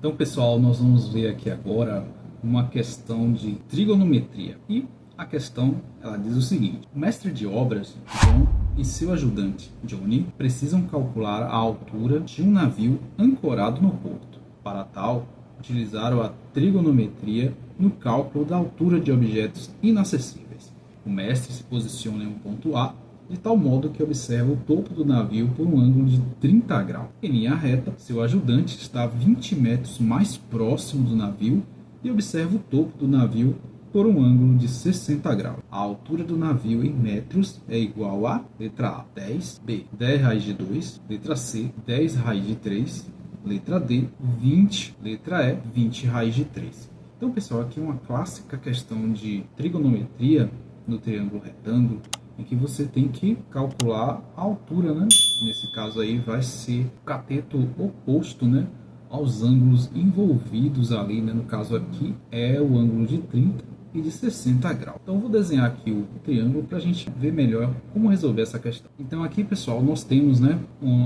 Então, pessoal, nós vamos ver aqui agora uma questão de trigonometria. E a questão, ela diz o seguinte: o mestre de obras, John, e seu ajudante, Johnny, precisam calcular a altura de um navio ancorado no porto. Para tal, utilizaram a trigonometria no cálculo da altura de objetos inacessíveis. O mestre se posiciona em um ponto A, de tal modo que observa o topo do navio por um ângulo de 30 graus. Em linha reta, seu ajudante está 20 metros mais próximo do navio e observa o topo do navio por um ângulo de 60 graus. A altura do navio em metros é igual a letra A, 10, B, 10 raiz de 2, letra C, 10 raiz de 3, letra D, 20, letra E, 20 raiz de 3. Então, pessoal, aqui é uma clássica questão de trigonometria no triângulo retângulo, em que você tem que calcular a altura, né? Nesse caso aí vai ser o cateto oposto, né, aos ângulos envolvidos ali, né? No caso aqui é o ângulo de 30 e de 60 graus. Então eu vou desenhar aqui o triângulo para a gente ver melhor como resolver essa questão. Então aqui, pessoal, nós temos, né,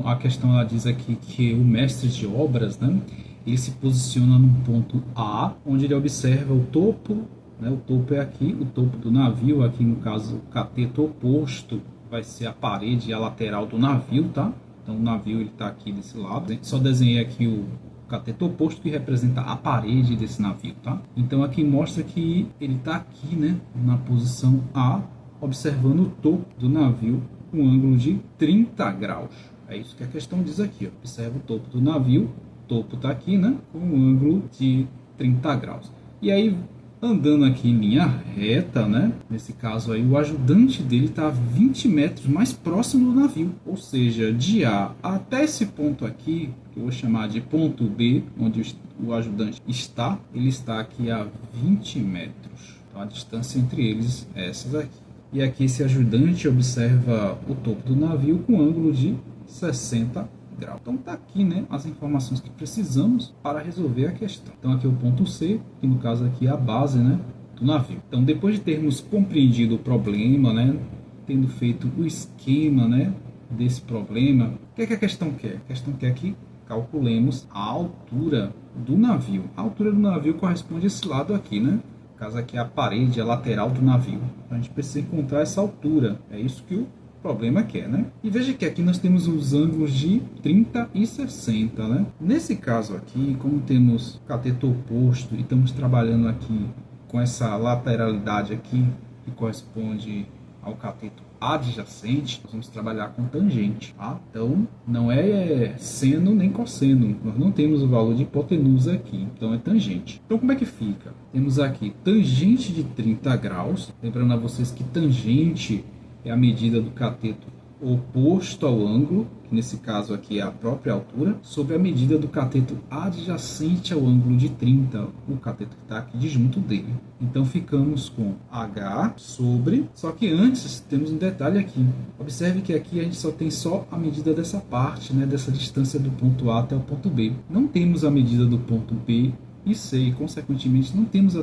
a questão, ela diz aqui que o mestre de obras, né, ele se posiciona num ponto A, onde ele observa o topo, né, o topo é aqui, o topo do navio, aqui no caso o cateto oposto vai ser a parede e a lateral do navio, tá? Então o navio ele está aqui desse lado. Só desenhei aqui o cateto oposto que representa a parede desse navio, tá? Então aqui mostra que ele está aqui, né, na posição A, observando o topo do navio com um ângulo de 30 graus. É isso que a questão diz aqui, ó. Observa o topo do navio, o topo está aqui, né, com um ângulo de 30 graus. E aí, andando aqui em linha reta, né? Nesse caso aí, o ajudante dele está 20 metros mais próximo do navio. Ou seja, de A até esse ponto aqui, que eu vou chamar de ponto B, onde o ajudante está, ele está aqui a 20 metros. Então, a distância entre eles é essas aqui. E aqui esse ajudante observa o topo do navio com ângulo de 60 graus. Então tá aqui, né, as informações que precisamos para resolver a questão. Então aqui é o ponto C, que no caso aqui é a base, né, do navio. Então depois de termos compreendido o problema, né, tendo feito o esquema, né, desse problema, o que é que a questão quer? A questão quer que calculemos a altura do navio. A altura do navio corresponde a esse lado aqui, né? No caso aqui é a parede, a lateral do navio. Então, a gente precisa encontrar essa altura. É isso que o problema que é, né? E veja que aqui nós temos os ângulos de 30 e 60, né? Nesse caso aqui, como temos cateto oposto e estamos trabalhando aqui com essa lateralidade aqui, que corresponde ao cateto adjacente, nós vamos trabalhar com tangente, tá? Então, não é seno nem cosseno, nós não temos o valor de hipotenusa aqui, então é tangente. Então, como é que fica? Temos aqui tangente de 30 graus, lembrando a vocês que tangente é a medida do cateto oposto ao ângulo, que nesse caso aqui é a própria altura, sobre a medida do cateto adjacente ao ângulo de 30, o cateto que está aqui de junto dele. Então ficamos com H sobre, só que antes temos um detalhe aqui. Observe que aqui a gente só tem a medida dessa parte, né, dessa distância do ponto A até o ponto B. Não temos a medida do ponto B e C, e consequentemente não temos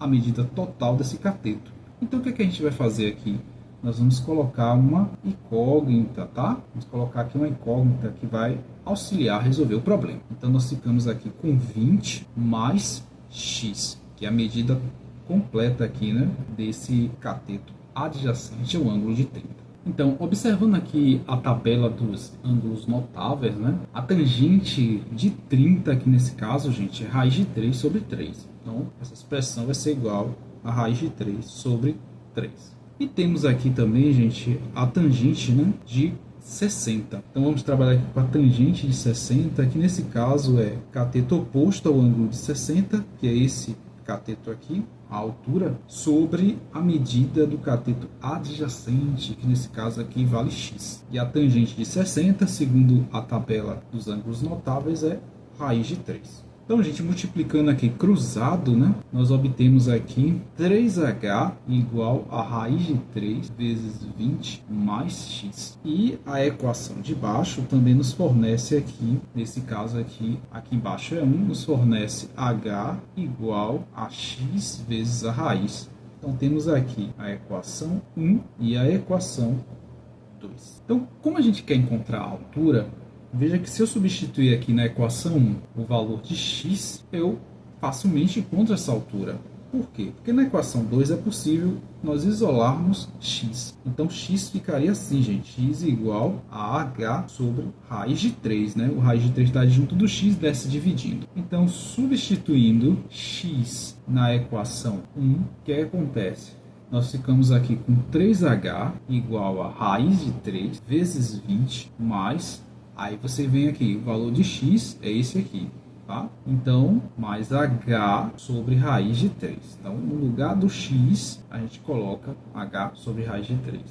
a medida total desse cateto. Então o que é que a gente vai fazer aqui? Nós vamos colocar uma incógnita, tá? Vamos colocar aqui uma incógnita que vai auxiliar a resolver o problema. Então, nós ficamos aqui com 20 mais x, que é a medida completa aqui, né, desse cateto adjacente ao ângulo de 30. Então, observando aqui a tabela dos ângulos notáveis, né, a tangente de 30 aqui nesse caso, gente, é raiz de 3 sobre 3. Então, essa expressão vai ser igual a raiz de 3 sobre 3. E temos aqui também, gente, a tangente, né, de 60. Então vamos trabalhar aqui com a tangente de 60, que nesse caso é cateto oposto ao ângulo de 60, que é esse cateto aqui, a altura, sobre a medida do cateto adjacente, que nesse caso aqui vale x. E a tangente de 60, segundo a tabela dos ângulos notáveis, é raiz de 3. Então, gente, multiplicando aqui cruzado, né, nós obtemos aqui 3h igual a raiz de 3 vezes 20 mais x. E a equação de baixo também nos fornece aqui, nesse caso aqui embaixo é 1, nos fornece h igual a x vezes a raiz. Então, temos aqui a equação 1 e a equação 2. Então, como a gente quer encontrar a altura, Veja que se eu substituir aqui na equação 1 o valor de x, eu facilmente encontro essa altura. Por quê? Porque na equação 2 é possível nós isolarmos x. Então x ficaria assim, gente. X igual a h sobre raiz de 3, né? O raiz de 3 está junto do x, desce dividindo. Então, substituindo x na equação 1, o que acontece? Nós ficamos aqui com 3h igual a raiz de 3 vezes 20 mais... Aí você vem aqui, o valor de x é esse aqui. Tá? Então, mais h sobre raiz de 3. Então, no lugar do x, a gente coloca h sobre raiz de 3.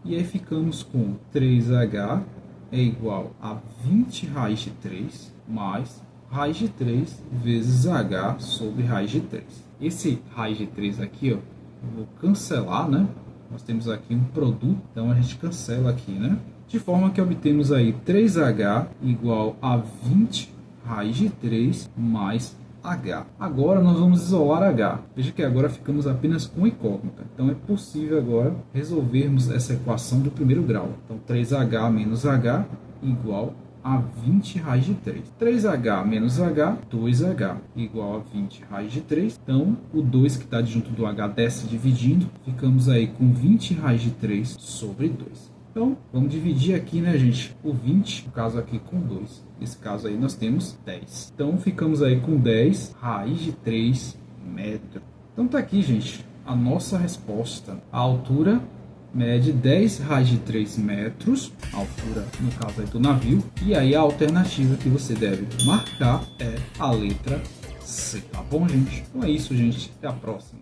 E aí ficamos com 3h é igual a 20 raiz de 3 mais raiz de 3 vezes h sobre raiz de 3. Esse raiz de 3 aqui, ó, eu vou cancelar, né? Nós temos aqui um produto, então a gente cancela aqui, né? De forma que obtemos aí 3h igual a 20 raiz de 3 mais h. Agora nós vamos isolar h. Veja que agora ficamos apenas com incógnita. Então é possível agora resolvermos essa equação do primeiro grau. Então 3h menos h igual a 20 raiz de 3. 3h menos h, 2h igual a 20 raiz de 3. Então o 2 que está junto do h desce dividindo. Ficamos aí com 20 raiz de 3 sobre 2. Então, vamos dividir aqui, né, gente, o 20, no caso aqui com 2. Nesse caso aí nós temos 10. Então, ficamos aí com 10 raiz de 3 metros. Então, tá aqui, gente, a nossa resposta. A altura mede 10 raiz de 3 metros, a altura, no caso aí do navio. E aí a alternativa que você deve marcar é a letra C, tá bom, gente? Então é isso, gente. Até a próxima.